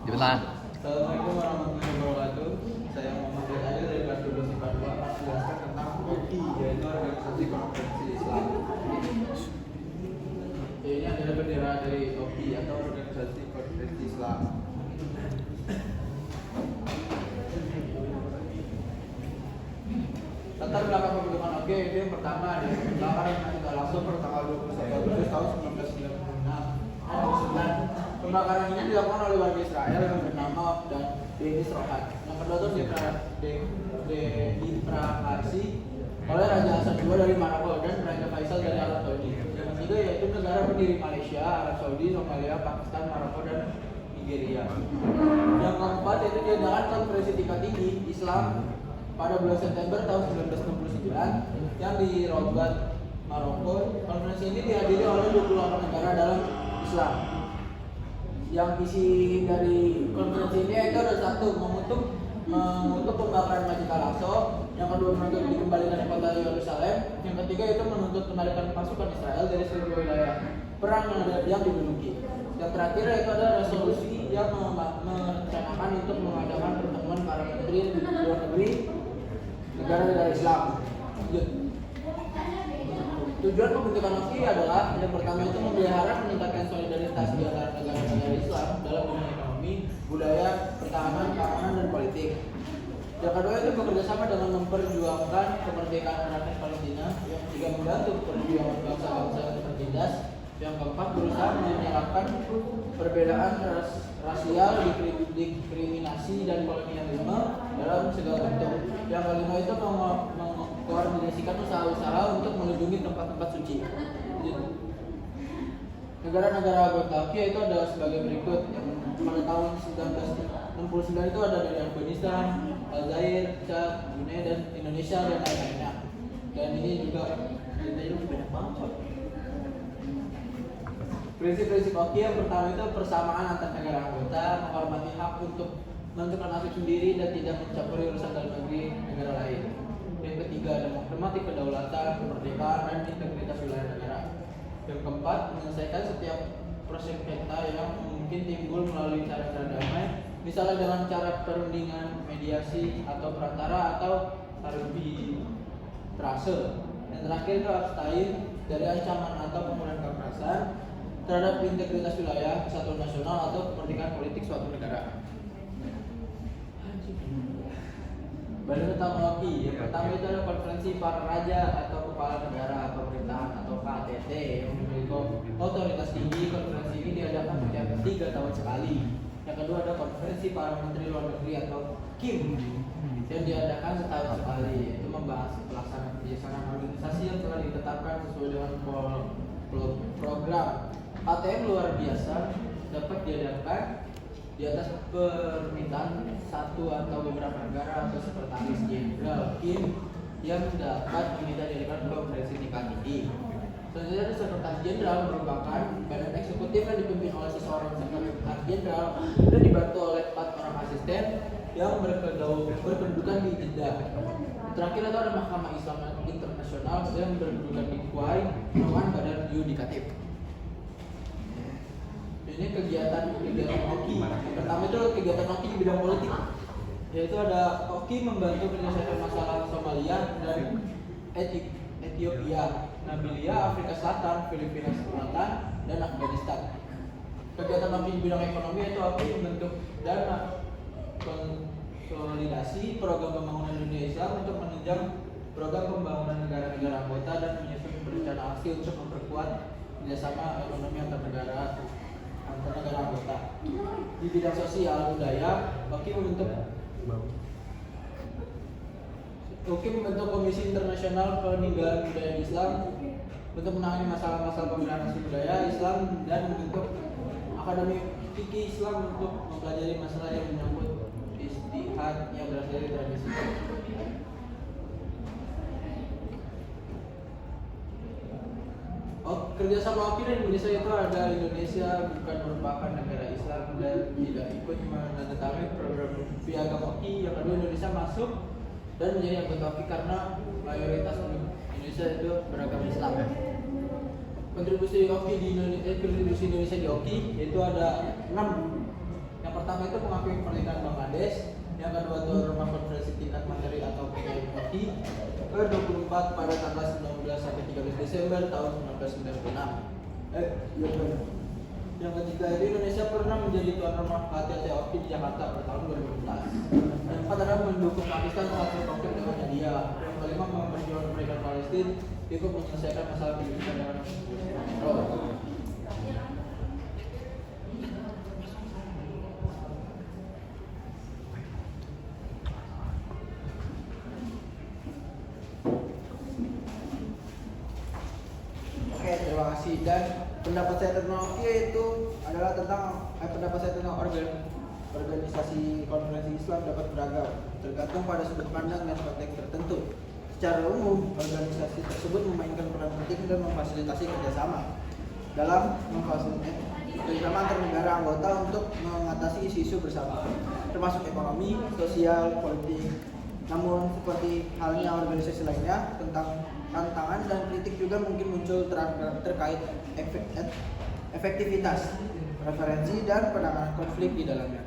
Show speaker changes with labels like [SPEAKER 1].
[SPEAKER 1] Cepetan.
[SPEAKER 2] Assalamualaikum warahmatullahi wabarakatuh. Saya Muhammad Rizal dari kelas 12 IPA 2 akan menjelaskan tentang OI, yaitu Organisasi Konferensi Islam. Ini adalah bendera dari OI atau Organisasi Konferensi Islam. Latar belakang pembentukan OI itu yang pertama adalah pembakaran Masjid Al-Aqsa pada tanggal 21 Agustus tahun 1996. Pembakaran ini dilakukan oleh warga Israel yang bernama dan Denis Rohan. Yang kedua itu dipraksi oleh Raja Hassan II dari Maroko dan Raja Faisal dari Arab Saudi. Yang ketiga yaitu negara pendiri Malaysia, Arab Saudi, Somalia, Pakistan, Maroko, dan Nigeria. Yang keempat yaitu diadakan konferensi tingkat tinggi Islam pada bulan September tahun 1969 yang di Rabat, Maroko. Konferensi ini dihadiri oleh 28 negara dalam Islam. Yang isi dari konferensi ini itu ada satu, mengutuk pembakaran Masjid Al-Aqsa, yang kedua menuntut dikembalikan kota Yerusalem, yang ketiga itu menuntut kembalikan pasukan Israel dari seluruh wilayah perang yang diduduki. Yang terakhir itu ada resolusi yang merencanakan untuk mengadakan pertemuan para menteri luar negeri negara-negara Islam. Tujuan pembentukan OI adalah yang pertama itu memelihara meningkatkan solidaritas di antara negara-negara Islam dalam bidang ekonomi, budaya, pertahanan, keamanan, dan politik. Yang kedua itu bekerjasama dengan memperjuangkan kemerdekaan rakyat Palestina. Yang ketiga membantu perjuangan bangsa-bangsa yang tertindas. Yang keempat berusaha menyelamatkan perbedaan rasial, diskriminasi, dan kolonialisme dalam segala bentuk. Yang kelima itu mengkoordinasikan usaha-usaha untuk melindungi tempat-tempat suci. Negara-negara anggota OI itu ada sebagai berikut. Yang pada tahun 1969 itu ada dari Afghanistan, Aljazair, Chad, Brunei, dan Indonesia dan lain-lainnya. Dan ini juga banyak banget. Prinsip-prinsip OI yang pertama itu persamaan antar negara anggota, menghormati hak untuk menentukan nasib sendiri dan tidak mencampuri urusan dalam negeri negara lain. Yang ketiga ada menghormati kedaulatan, kemerdekaan, dan integritas wilayah negara. Yang keempat, menyelesaikan setiap proses sengketa yang mungkin timbul melalui cara-cara damai, misalnya dengan cara perundingan, mediasi, atau perantara, atau arbitrase. Yang terakhir itu abstain dari ancaman atau penggunaan kekerasan terhadap integritas wilayah, kesatuan nasional, atau kemerdekaan politik suatu negara. Balik tentang OI, yang pertama itu adalah konferensi para raja atau kepala negara atau pemerintahan atau KTT yang memiliki otoritas tinggi. Konferensi ini diadakan setiap 3 tahun sekali. Yang kedua ada konferensi para menteri luar negeri atau KIM yang diadakan setahun sekali, yaitu membahas pelaksanaan kebijakan organisasi yang telah ditetapkan sesuai dengan program. KTM luar biasa dapat diadakan di atas permintaan satu atau beberapa negara atau sekretaris jenderal KIM yang dapat diminta diadakan konferensi tingkat tinggi. Selanjutnya sekretaris jenderal merupakan badan eksekutif yang dipimpin oleh seseorang sekretaris jenderal dan dibantu oleh 4 orang asisten yang berkedudukan di Jeddah. Terakhir ada Mahkamah Islam Internasional yang berkedudukan di Kuwait merupakan badan yudikatif. Ini kegiatan OI. Pertama itu kegiatan OI di bidang politik, yaitu ada OI membantu menyelesaikan masalah Somalia dan Ethiopia, Namibia, Afrika Selatan, Filipina Selatan, dan Afghanistan. Kegiatan OI di bidang ekonomi yaitu OI membentuk dana konsolidasi program pembangunan Indonesia untuk menunjang program pembangunan negara-negara anggota dan menyusun perencanaan aksi untuk memperkuat kerjasama ekonomi antar negara anggota. Di bidang sosial budaya, OI membentuk Komisi Internasional Peninggalan Budaya Islam untuk menangani masalah-masalah pembinaan asli budaya Islam dan membentuk Akademi Fikih Islam untuk mempelajari masalah yang menyangkut ijtihad yang berasal dari tradisi. Kerjasama OI dan Indonesia itu ada Indonesia bukan merupakan negara Islam dan tidak ikut menandatangani program piagam OI. Yang kedua Indonesia masuk dan menjadi anggota OI karena mayoritas Indonesia itu beragama Islam. Kontribusi Indonesia di OI yaitu ada 6. Yang Yang pertama itu mengakui kemerdekaan Bangladesh, yang kedua itu Rumah Konferensi Tingkat Menteri atau PKMOT ke-24 pada tanggal 19 sampai 13 Desember tahun 1996. Iya benar. Yang ketiga itu Indonesia pernah menjadi tuan rumah KTT di Jakarta pada tahun 2014. Yang keempat adalah mendukung Pakistan saat berkonflik dengan India. Yang kelima memperjuangkan kemerdekaan Palestina, ikut menyelesaikan masalah Filipina dengan Oke, terima kasih. Dan pendapat saya tentang itu adalah tentang pendapat saya tentang organisasi konferensi Islam dapat beragam, tergantung pada sudut pandang dan konteks tertentu. Secara umum, organisasi tersebut memainkan peran penting dan memfasilitasi kerjasama dalam memfasilitasi kerjasama antar negara anggota untuk mengatasi isu-isu bersama, termasuk ekonomi, sosial, politik. Namun, seperti halnya organisasi lainnya, tentang tantangan dan kritik juga mungkin muncul terkait efektivitas, preferensi, dan penanganan konflik di dalamnya.